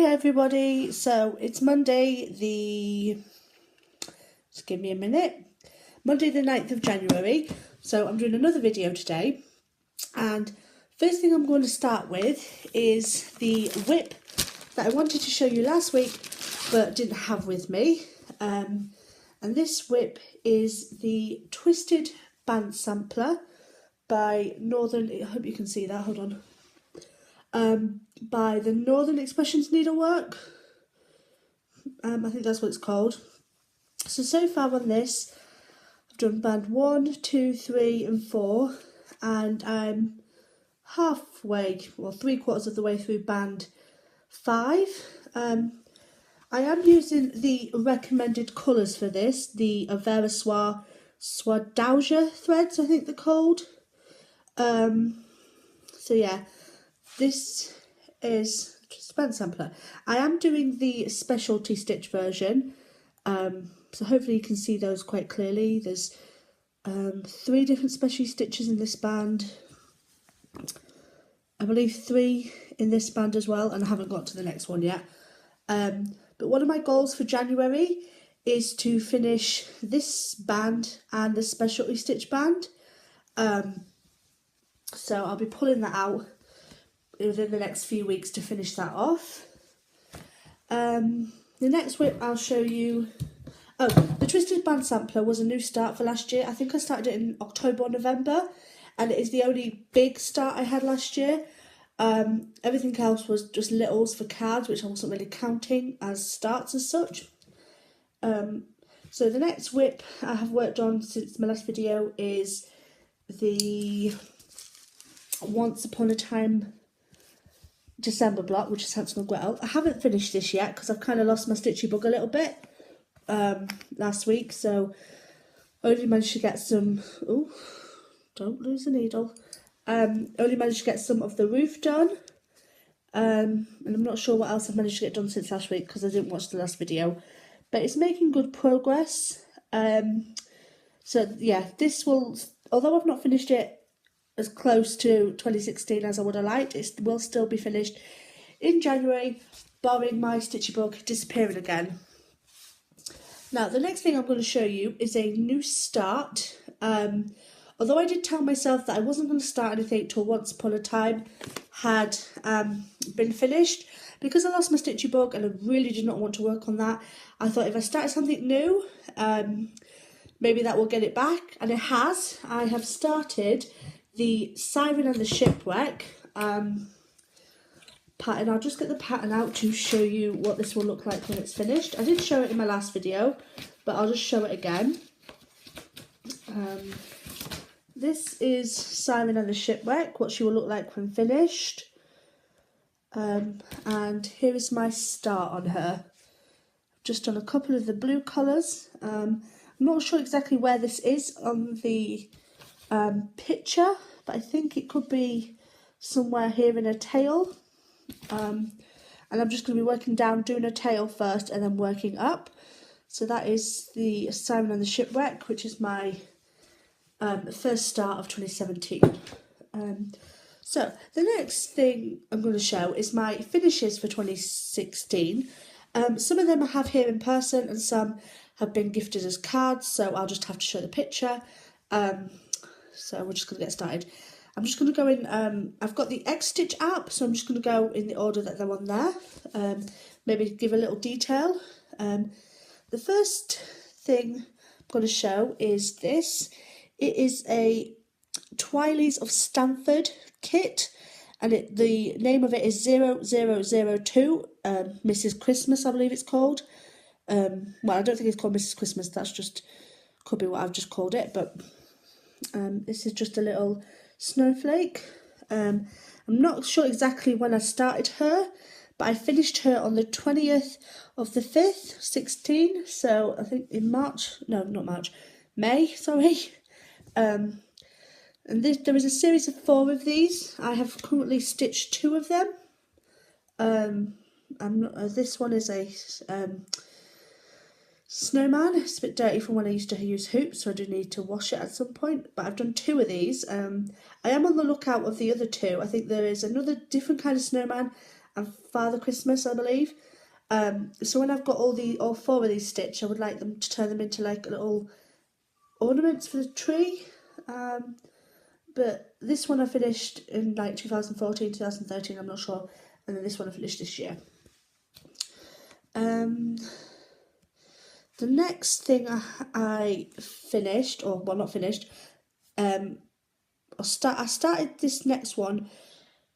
Hi everybody, so it's Monday just give me a minute, Monday the 9th of January, so I'm doing another video today, and first thing I'm going to start with is the whip that I wanted to show you last week but didn't have with me, and this whip is the Twisted Band Sampler by Northern, I hope you can see that, hold on. By the Northern Expressions Needlework. I think that's what it's called. So far on this, I've done band 1, 2, 3 and 4, and I'm halfway, well 3/4 of the way through band 5. I am using the recommended colours for this, the Avera Swadauja threads, I think they're called. So yeah, this is just a band sampler. I am doing the specialty stitch version, so hopefully you can see those quite clearly. There's 3 different specialty stitches in this band, I believe 3 in this band as well, and I haven't got to the next one yet. But one of my goals for January is to finish this band and the specialty stitch band, so I'll be pulling that out within the next few weeks to finish that off. The next whip I'll show you, the Twisted Band Sampler was a new start for last year. I think I started it in October or November, and it is the only big start I had last year. Everything else was just littles for cards, which I wasn't really counting as starts as such. So the next whip I have worked on since my last video is the Once Upon a Time December block, which is Hansel and Gretel. I haven't finished this yet because I've kind of lost my stitchy bug a little bit last week, so I only managed to get some, oh, don't lose the needle, only managed to get some of the roof done, and I'm not sure what else I've managed to get done since last week because I didn't watch the last video, but it's making good progress. So yeah, this will, although I've not finished it as close to 2016 as I would have liked, it will still be finished in January, barring my stitchy bug disappearing again. Now the next thing I'm going to show you is a new start. Although I did tell myself that I wasn't going to start anything till Once Upon a Time had been finished, because I lost my stitchy bug and I really did not want to work on that, I thought if I started something new, maybe that will get it back, and it has. I have started the Siren and the Shipwreck pattern. I'll just get the pattern out to show you what this will look like when it's finished. I did show it in my last video, but I'll just show it again. This is Siren and the Shipwreck, what she will look like when finished. And here is my start on her. I've just done a couple of the blue colours. I'm not sure exactly where this is on the picture, but I think it could be somewhere here in a tail, and I'm just going to be working down, doing a tail first and then working up. So that is the Siren and the Shipwreck, which is my first start of 2017. So the next thing I'm going to show is my finishes for 2016. Some of them I have here in person and some have been gifted as cards, so I'll just have to show the picture. So we're just going to get started. I'm just going to go in, I've got the X-Stitch app, so I'm just going to go in the order that they're on there, maybe give a little detail. The first thing I'm going to show is this. It is a Twilies of Stanford kit, and the name of it is 0002, Mrs. Christmas, I believe it's called. Well, I don't think it's called Mrs. Christmas, that's just, could be what I've just called it, but this is just a little snowflake. I'm not sure exactly when I started her, but I finished her on the 20th of the 5th, 16, so I think in March, no, not March, May, sorry. And there is a series of 4 of these. I have currently stitched 2 of them. This one is a snowman. It's a bit dirty from when I used to use hoops, so I do need to wash it at some point, but I've done 2 of these. I am on the lookout of the other 2. I think there is another different kind of snowman and Father Christmas, I believe. So when I've got all four of these stitched, I would like them to turn them into like little ornaments for the tree. But this one I finished in like 2014, 2013, I'm not sure. And then this one I finished this year. The next thing I finished, or well, not finished, I started this next one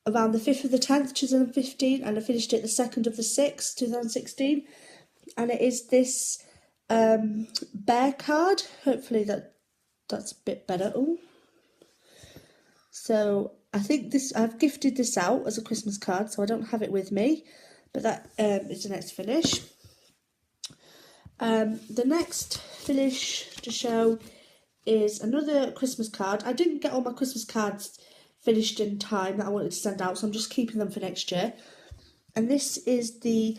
around the 5th of the 10th, 2015, and I finished it the 2nd of the 6th, 2016. And it is this bear card. Hopefully that's a bit better. Ooh. So I think I've gifted this out as a Christmas card, so I don't have it with me, but that is the next finish. The next finish to show is another Christmas card. I didn't get all my Christmas cards finished in time that I wanted to send out, so I'm just keeping them for next year. And this is the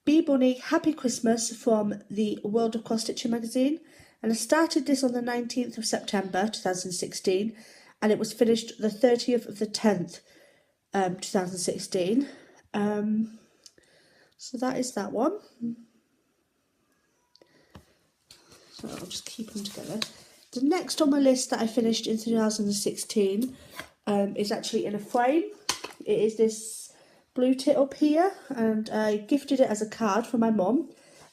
Bee Bunny Happy Christmas from the World of Cross Stitching magazine. And I started this on the 19th of September 2016, and it was finished the 30th of the 10th 2016. So that is that one. So I'll just keep them together. The next on my list that I finished in 2016 is actually in a frame. It is this blue tit up here, and I gifted it as a card for my mum,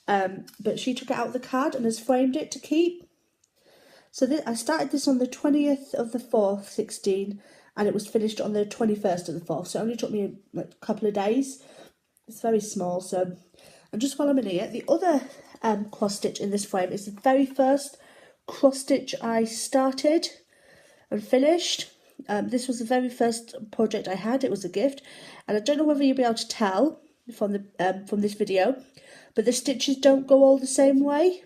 but she took it out of the card and has framed it to keep. So I started this on the 20th of the 4th, 16, and it was finished on the 21st of the 4th, so it only took me like a couple of days. It's very small, so, and just while I'm in here, the other cross stitch in this frame is the very first cross stitch I started and finished. This was the very first project I had. It was a gift, and I don't know whether you'll be able to tell from this video, but the stitches don't go all the same way.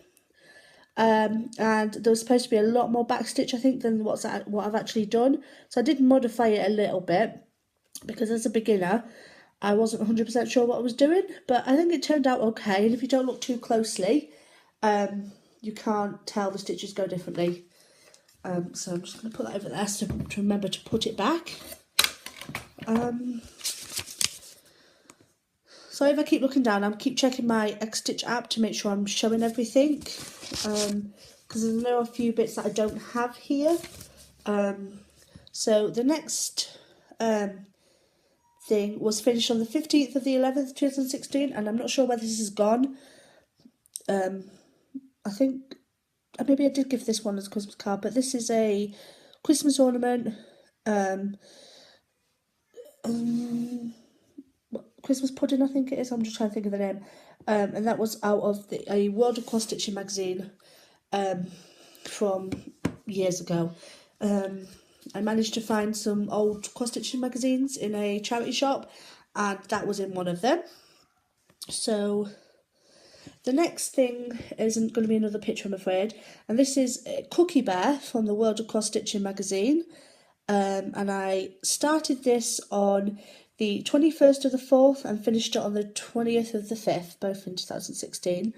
And there was supposed to be a lot more backstitch, I think, than what I've actually done. So I did modify it a little bit, because as a beginner, I wasn't 100% sure what I was doing, but I think it turned out okay. And if you don't look too closely, you can't tell the stitches go differently. So I'm just going to put that over there so to remember to put it back. So if I keep looking down, I'll keep checking my X-Stitch app to make sure I'm showing everything, because there are a few bits that I don't have here. So the next thing was finished on the 15th of the 11th, 2016, and I'm not sure whether this is gone. I think maybe I did give this one as a Christmas card, but this is a Christmas ornament, Christmas pudding, I think it is. I'm just trying to think of the name. And that was out of a World of Cross Stitching magazine from years ago. I managed to find some old cross stitching magazines in a charity shop, and that was in one of them. So the next thing isn't going to be another picture, I'm afraid. And this is Cookie Bear from the World of Cross Stitching magazine. And I started this on the 21st of the 4th and finished it on the 20th of the 5th, both in 2016.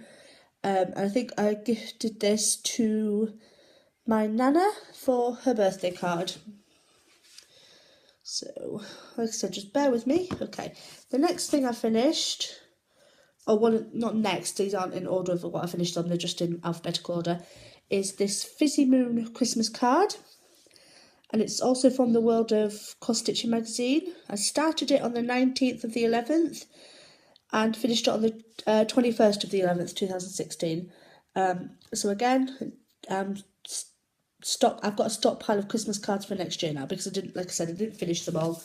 And I think I gifted this to my Nana for her birthday card. So, like I said, just bear with me. Okay, the next thing I finished, or one, not next, these aren't in order of what I finished on, they're just in alphabetical order, is this Fizzy Moon Christmas card. And it's also from the World of Cross Stitching magazine. I started it on the 19th of the 11th and finished it on the 21st of the 11th, 2016. So again, I've got a stockpile of Christmas cards for next year now, because I didn't finish them all.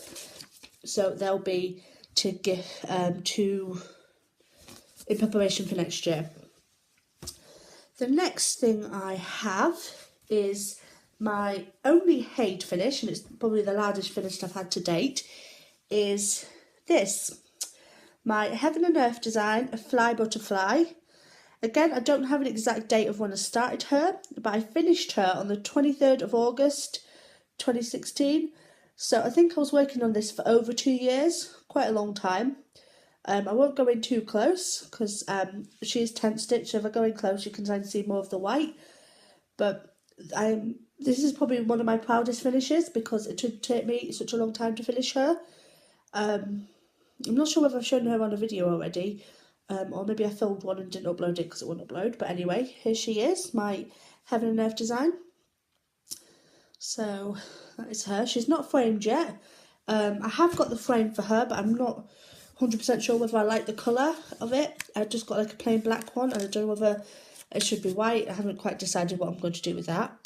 So they'll be to give in preparation for next year. The next thing I have is my only Hade finish, and it's probably the largest finish I've had to date, is this. My Heaven and Earth design, a fly butterfly. Again, I don't have an exact date of when I started her, but I finished her on the 23rd of August 2016. So I think I was working on this for over 2 years, quite a long time. I won't go in too close because she is tent stitch, so if I go in close you can try and see more of the white. But this is probably one of my proudest finishes because it took me such a long time to finish her. I'm not sure whether I've shown her on a video already, or maybe I filmed one and didn't upload it because it wouldn't upload. But anyway, here she is, my Heaven and Earth design. So that is her. She's not framed yet. I have got the frame for her, but I'm not 100% sure whether I like the colour of it. I've just got like a plain black one, and I don't know whether it should be white. I haven't quite decided what I'm going to do with that.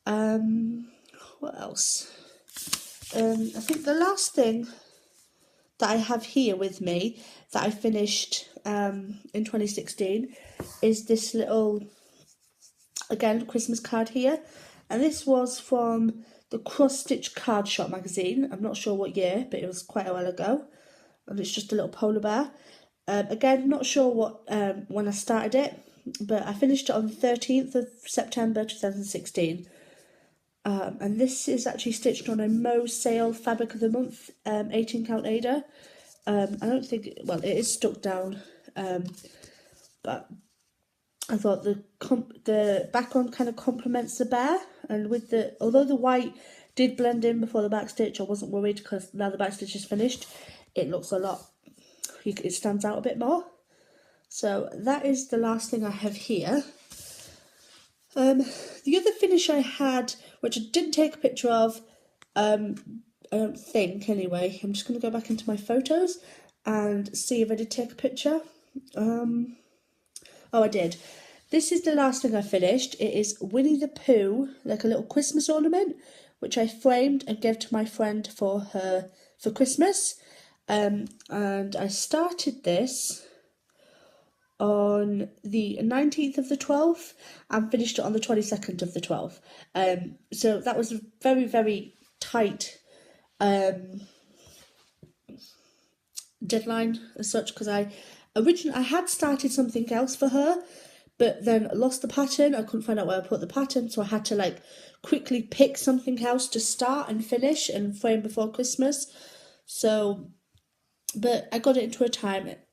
What else? I think the last thing that I have here with me that I finished in 2016 is this little, again, Christmas card here. And this was from the Cross Stitch Card Shop magazine. I'm not sure what year, but it was quite a while ago. And it's just a little polar bear. Again, not sure what when I started it, but I finished it on the 13th of September 2016. And this is actually stitched on a Mo Sale Fabric of the Month 18 count Aida. I don't think, well, it is stuck down, but I thought the background kind of complements the bear, and with the, although the white did blend in before the back stitch, I wasn't worried because now the back stitch is finished, it looks a lot, it stands out a bit more. So that is the last thing I have here. The other finish I had, which I didn't take a picture of, I don't think anyway, I'm just going to go back into my photos and see if I did take a picture. Oh, I did. This is the last thing I finished. It is Winnie the Pooh, like a little Christmas ornament, which I framed and gave to my friend for Christmas. And I started this on the 19th of the 12th and finished it on the 22nd of the 12th. So that was a very, very tight deadline as such, because I had started something else for her, but then lost the pattern. I couldn't find out where I put the pattern, so I had to like quickly pick something else to start and finish and frame before Christmas. So, but I got it into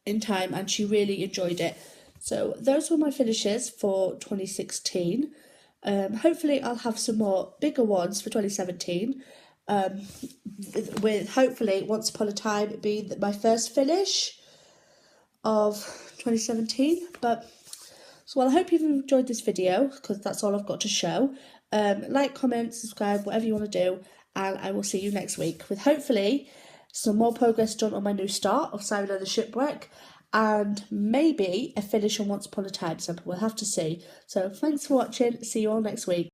in time, and she really enjoyed it. So those were my finishes for 2016. Hopefully I'll have some more bigger ones for 2017. With hopefully Once Upon a Time being my first finish of 2017. But so, well, I hope you've enjoyed this video, because that's all I've got to show. Like, comment, subscribe, whatever you want to do, and I will see you next week with hopefully some more progress done on my new start of Simon and the Shipwreck, and maybe a finish on Once Upon a Time. So we'll have to see. So thanks for watching. See you all next week.